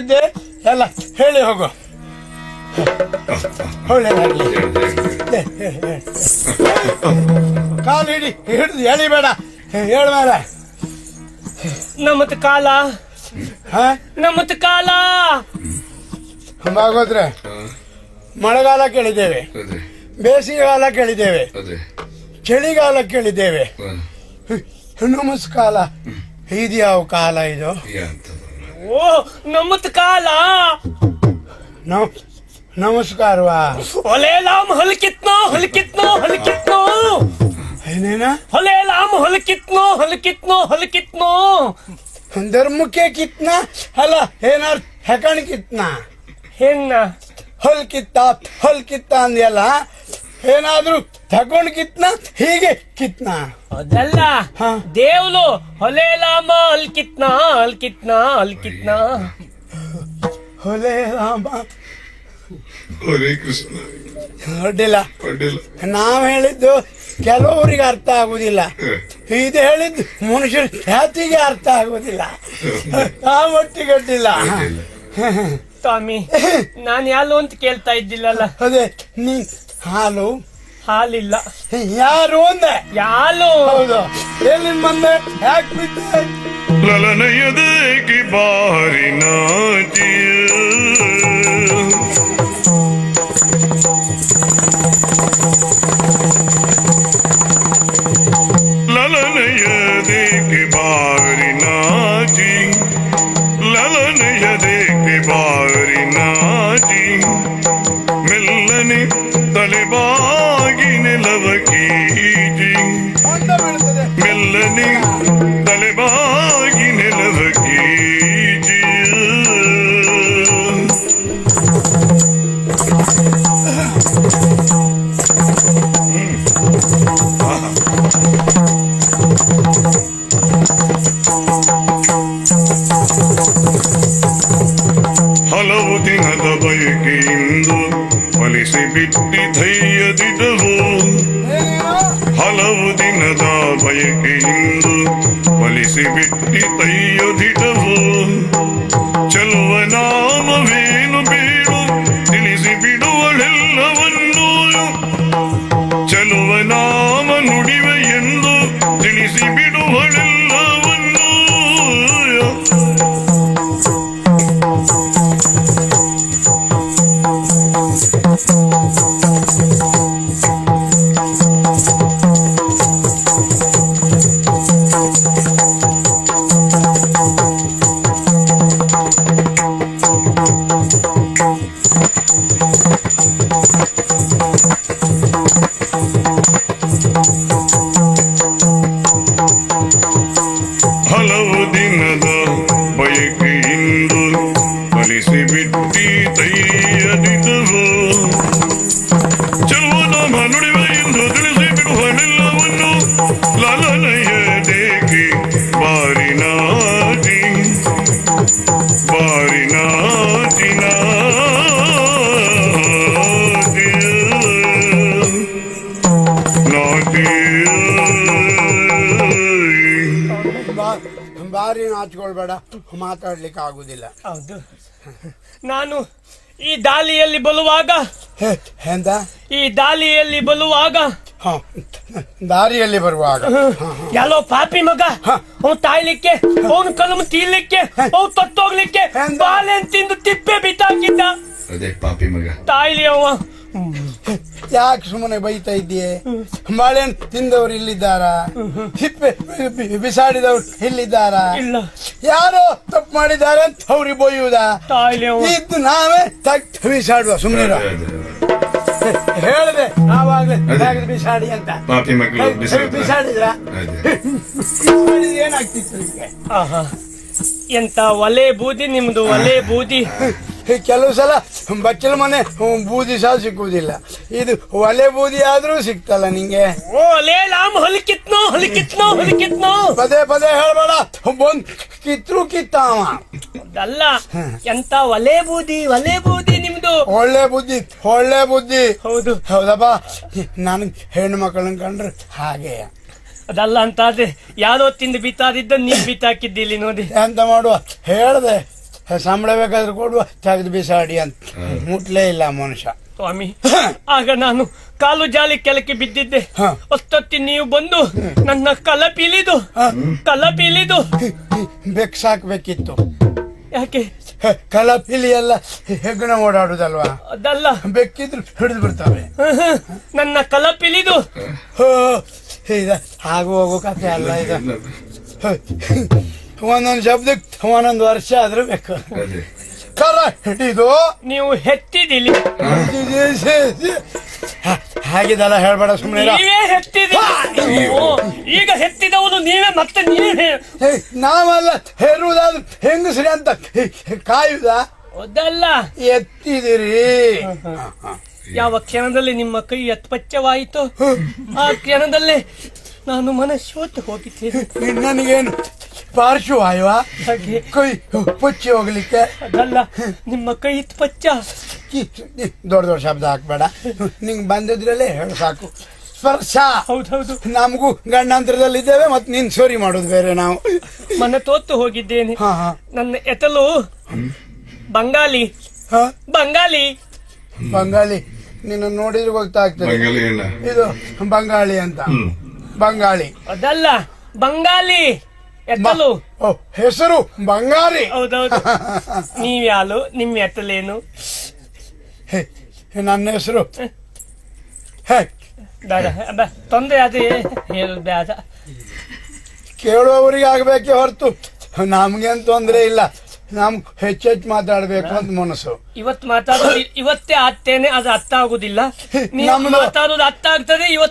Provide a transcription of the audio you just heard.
ಕೊಟ್ಟಿದ್ದೆ ಎಲ್ಲ ಹೇಳಿ ಹೋಗು. ಒಳ್ಳೆದಾಗ್ಲಿ. ಕಾಲು ಹಿಡಿದು ಎಳಿಬೇಡ, ಹೇಳ್ಬೇಡ. ನಮ್ಮತ್ ಕಾಲ ನಮ್ಮತ್ ಕಾಲ ಹಾಗೋದ್ರೆ ಮಳೆಗಾಲ ಕೇಳಿದ್ದೇವೆ, ಬೇಸಿಗೆಗಾಲ ಕೇಳಿದ್ದೇವೆ, ಚಳಿಗಾಲ ಕೇಳಿದ್ದೇವೆ. ನಮಸ್ಕಾಲ ಇದು ಯಾವ ಕಾಲ ಇದು? ಓ ನಮ್ಮತ್ ಕಾಲ ನಮಸ್ಕಾರವಾ? ಹೊಲೇಲಾಮ್ ಹೊಲಕಿತ್ನೋ ಹೊಲಕಿತ್ನೋ ಹೊಲಕಿತ್ನೋ ಏನೇನ? ಹೊಲೇಲಾಮ್ ಹೊಲಕಿತ್ನೋ ಹೊಲಕಿತ್ನೋ ಹೊಲಕಿತ್ನೋ ಧರ್ಮಕ್ಕೆ ಕಿತ್ನ ಅಲ್ಲ, ಏನಾರು ಹೆಕಣ್ ಕಿತ್ನ? ಹೆಣ್ಣ ಹೊಲ್ ಕಿತ್ತ ಅಂದ್ಯಲ್ಲ, ಏನಾದ್ರು ತಗೊಂಡ್ ಕಿತ್ನ ಹೀಗೆ ಕಿತ್ನ? ಅದಲ್ಲ ದೇವ್ಲು ಹೊಲೇಲಾಮ ಹಲ್ಕಿತ್ನ ಹಲ್ಕಿತ್ನ ಹಲ್ಕಿತ್ನ ಹೊಲೆ ರಾಮ ಕೃಷ್ಣ. ಅಡ್ಡಿಲ್ಲ, ನಾವ್ ಹೇಳಿದ್ದು ಕೆಲವರಿಗೆ ಅರ್ಥ ಆಗುದಿಲ್ಲ, ಇದು ಹೇಳಿದ್ದು ಮನುಷ್ಯರ ಜಾತಿಗೆ ಅರ್ಥ ಆಗುದಿಲ್ಲ. ಆ ಮಟ್ಟಿಗೆ ಅಡ್ಡಿಲ್ಲ. ಸ್ವಾಮಿ, ನಾನ್ ಯಾಲು ಅಂತ ಕೇಳ್ತಾ ಇದ್ದಿಲ್ಲಲ್ಲ. ಅದೇ ನೀ ಹಾಲು ಹಾಲಿಲ್ಲ. ಯಾರು ಅಂದೆ? ಯಾಲು. ಹೌದು, ಎಲ್ಲಿ ಬಂದೆ, ಯಾಕೆ ಬಿದ್ದೆ? ಲಲನಯದೇಕಿ ಬಾರಿ ನಾಚಿ ಲಲನಯದೇಕಿ ಬಾರಿ ನಾಚಿ ಲಲನಯದೇಕಿ ಬಾರಿ ನಾಚಿ ಮೆಲ್ಲನೆ ತಲೆಬಾಗಿ ನೆಲವ ಕೀಜಿ ಮೆಲ್ಲನೆ ತಲೆಬಾಗಿ ನೆಲವ ಕೀಜಿ ಹಲವು ದಿನದ ಬಯಕೆಯಿಂದ ಫಲಿಸಿ ಬಿಟ್ಟಿ ಧೈರ್ಯದಿದವು ಹಲವು ದಿನದ ಬಯಕೆಯಿಂದ ಫಲಿಸಿ ಬಿಟ್ಟಿ ತೈಯದಿದವು ಚೆಲುವ ನಾಮವೇನು ಬೇಡು ತಿಳಿಸಿ ಬಿಡುವಳೆಲ್ಲವನ್ನೂ ಚೆಲುವ ನಾಮ ನುಡಿವೆ ಎಂದು ತಿಳಿಸಿ ಬಿಡುವಳೆಲ್ಲವನ್ನೂ ಹಲವು ದಿನದ ಬಯಕೆಯಿಂದ ಫಲಿಸಿ ಬಿಟ್ಟಿ ತೈಯದಿದವು ಚೆಲುವನಾಮ ನುಡಿವೆ ಎಂದು ತಿಳಿಸಿ ಬಿಡುವನೆಲ್ಲವನ್ನು ಲಲನಯದೇಕಿ ಬಾರಿ ನಾಚಿ ಬಾರಿ ನಾಚಿ ಬಾರಿ ನಾಚ್ಕೊಳ್ಬೇಡ, ಮಾತಾಡ್ಲಿಕ್ಕೆ ಆಗುದಿಲ್ಲ. ಹೌದು, ನಾನು ಈ ದಾಳಿಯಲ್ಲಿ ಬರುವಾಗ ಎಂತ? ಈ ದಾಳಿಯಲ್ಲಿ ಬರುವಾಗ ದಾರಿಯಲ್ಲಿ ಬರುವಾಗ ಎಲ್ಲೋ ಪಾಪಿ ಮಗ ಅವ್ನು ತಾಯ್ಲಿಕ್ಕೆ, ಅವನು ಕಲಮು ತೀರ್ಲಿಕ್ಕೆ, ಅವ್ನು ತೊಟ್ಟೋಗ್ಲಿಕ್ಕೆ ಬಾಳೆನ್ ತಿಂದು ತಿಪ್ಪೆ ಬಿಟ್ಟಾಕಿದ್ದ. ಅದೇ ಪಾಪಿ ಮಗ ತಾಯ್ಲಿ ಅವ. ಯಾಕೆ ಸುಮ್ಮನೆ ಬೈತಾ ಇದ್ದೀಯೆ? ಬಾಳೆಹಣ್ಣು ತಿಂದವರು ಇಲ್ಲಿದ್ದಾರ? ತಿಪ್ಪೆ ಬಿಸಾಡಿದವ್ರು ಇಲ್ಲಿದ್ದಾರ? ಇಲ್ಲ. ಯಾರೋ ತಪ್ಪು ಮಾಡಿದ್ದಾರೆ ಅಂತ ಅವ್ರಿಗೆ ಬೊಯ್ಯುವುದಾ? ಇದ್ದು ನಾವೇ ತಗ್ದು ಬಿಸಾಡುವ. ಸುಮ್ಮನೆ ಹೇಳಿದೆ ಆವಾಗ್ಲೇ ಬಿಸಾಡಿ ಅಂತ. ಪಾಪಿ ಮಕ್ಕಳು ಬಿಸಾಡಿದ್ರ ಏನಾಗ್ತಿತ್ತು ನಿಮ್ಗೆ? ಎಂತ ಒಲೆ ಬೂದಿ ನಿಮ್ದು, ಒಲೆ ಬೂದಿ. ಕೆಲವು ಸಲ ಬಚ್ಚಲ ಮನೆ ಬೂದಿ ಸಹ ಸಿಕ್ಕುವುದಿಲ್ಲ, ಇದು ಒಲೆ ಬೂದಿ ಆದ್ರೂ ಸಿಕ್ತಲ್ಲ ನಿಂಗೆ. ಓ ಅಲೇ ಲಾಮ್ ಹೊಲಿಕಿತ್ನೋ ಹೊಲಿಕಿತ್ನೋ ಹೊಲಿಕಿತ್ನೋ ಪದೇ ಪದೇ ಹೇಳ್ಬೇಡ, ಬಂದ್ ಕಿತ್ರು ಕಿತ್ತಾವ. ಅಲ್ಲ, ಎಂತ ಒಲೆ ಬೂದಿ ನಿಮ್ದು. ಒಳ್ಳೆ ಬುದ್ಧಿ. ಹೌದು. ಹೌದಪ್ಪ, ನನ್ಗೆ ಹೆಣ್ಣು ಮಕ್ಕಳನ್ನ ಕಂಡ್ರೆ ಹಾಗೆ. ಅದಲ್ಲ ಅಂತ ಆದ್ರೆ ಯಾರೋ ತಿಂದು ಬಿತ್ತಾದಿದ್ದ ನೀವ್ ಬಿತ್ತಾಕಿದ್ದಿಲ್ಲಿ ನೋಡಿ. ಎಂತ ಮಾಡುವ ಹೇಳ್ದೆ, ಸಂಬಳ ಬೇಕಾದ್ರೆ ಕೊಡುವ ತೆಗೆದು ಬಿಸಾಡಿ ಅಂತ ಮುಟ್ಲೇ ಇಲ್ಲ ಮನುಷ್ಯ. ಸ್ವಾಮಿ, ಆಗ ನಾನು ಕಾಲು ಜಾಲಿ ಕೆಳಕ್ಕೆ ಬಿದ್ದಿದ್ದೆ. ಹ. ಅಷ್ಟೊತ್ತಿ ನೀವು ಬಂದು ನನ್ನ ಕಲಪಿಲಿದು ಬೆಕ್ಸಾಕ್ಬೇಕಿತ್ತು. ಯಾಕೆ? ಕಲಪಿಲಿ ಎಲ್ಲ ಹೆಗ್ಗಣ ಓಡಾಡುದಲ್ವಾ, ಅದಲ್ಲ, ಬೆಕ್ಕಿದ್ರು ಹಿಡಿದು ಬಿಡ್ತವೆ. ನನ್ನ ಕಲಪಿಲಿದು ಆಗು ಹೋಗು ಕಥೆ ಅಲ್ಲ ಇದು. ಒಂದೊಂದು ಶಬ್ದಕ್ಕೆ ಒಂದೊಂದು ವರ್ಷ ಆದ್ರೂ ಬೇಕು. ಕರ ಹಿಡಿದು ನೀವು ಹೆತ್ತಿದಿಲಿ. ಹಾಗಿದೆಲ್ಲ ಹೇಳ್ಬೇಡ ಸುಮ್ಮನೆ. ನೀವೇ ಹೆತ್ತಿದಿರಿ. ಈಗ ಹೆತ್ತಿದವನು ನೀವೇ, ಮತ್ತೆ ನೀವೇ. ನಾವಲ್ಲ ಹೇರುವುದಾದ್ರು ಹೆಂಗಸ್ರಿ ಅಂತ ಕಾಯುದ. ಅದಲ್ಲ, ಎತ್ತಿದಿರಿ. ಯಾವ ಕ್ಷಣದಲ್ಲಿ ನಿಮ್ಮ ಕೈ ಅತ್ಪಚ್ಚವಾಯಿತು ಆ ಕ್ಷಣದಲ್ಲೇ ನಾನು ಮನಸ್ಸೋತು ಹೋಗಿದ್ದೇನೆ. ನನಗೇನು ಪಾರ್ಶ್ವವಾಯುವ ಹಾಗೆ ಕೈ ಪುಚ್ಚಿ ಹೋಗ್ಲಿಕ್ಕೆ? ಅದಲ್ಲ, ನಿಮ್ಮ ಕೈ ಪಚ್ಚ. ದೊಡ್ಡ ದೊಡ್ಡ ಶಬ್ದ ಹಾಕ್ಬೇಡ. ನಿಂಗೆ ಬಂದಿದ್ರಲ್ಲೇ ಹೇಳು ಸಾಕು. ಸ್ಪರ್ಶ. ಹೌದೌದು, ನಮಗೂ ಗಂಡಾಂತರದಲ್ಲಿ ಇದ್ದೇವೆ, ಮತ್ತೆ ನೀನ್ ಸೋರಿ ಮಾಡೋದು ಬೇರೆ. ನಾವು ಮನ ತೋತು ಹೋಗಿದ್ದೇನೆ. ಹಾ ಹಾ. ನನ್ನ ಎತಲು ಬಂಗಾಲಿ. ಹಾ, ಬಂಗಾಲಿ ಬಂಗಾಳಿ. ನಿನ್ನ ನೋಡಿದ್ರೆ ಗೊತ್ತಾಗ್ತದೆ ಬಂಗಾಳಿ ಅಲ್ಲ. ಇದು ಬಂಗಾಳಿ ಅಂತ. ಬಂಗಾಳಿ ಅದಲ್ಲ, ಬಂಗಾಲಿ ಎತ್ತಲು. ಓ, ಹೆಸರು ಬಂಗಾರಿ. ಹೌದೌದು. ನೀವ್ಯಾಲು, ನಿಮ್ಮ ಎತ್ತಲೇನು? ಹೇ, ನನ್ನ ಹೆಸರು ಹೇ. ಬೇಡ, ತೊಂದರೆ ಅದೇ ಹೇಳುದು ಬೇಡ. ಕೇಳುವವರಿಗೆ ಆಗ್ಬೇಕೆ ಹೊರತು ನಮ್ಗೇನ್ ತೊಂದ್ರೆ ಇಲ್ಲ. ನಮ್ ಹೆಚ್ಚೆಚ್ಚು ಮಾತಾಡ್ಬೇಕು ಅಂತ ಮನಸ್ಸು. ಇವತ್ತು ಮಾತಾಡೋದು ಇವತ್ತೇ ಆಗ್ತೇನೆ, ಅದು ಅರ್ಥ ಆಗುದಿಲ್ಲ. ನೀವು ನಮ್ದು- ಮಾತಾಡೋದು ಅರ್ಥ ಆಗ್ತದೆ ಇವತ್ತು.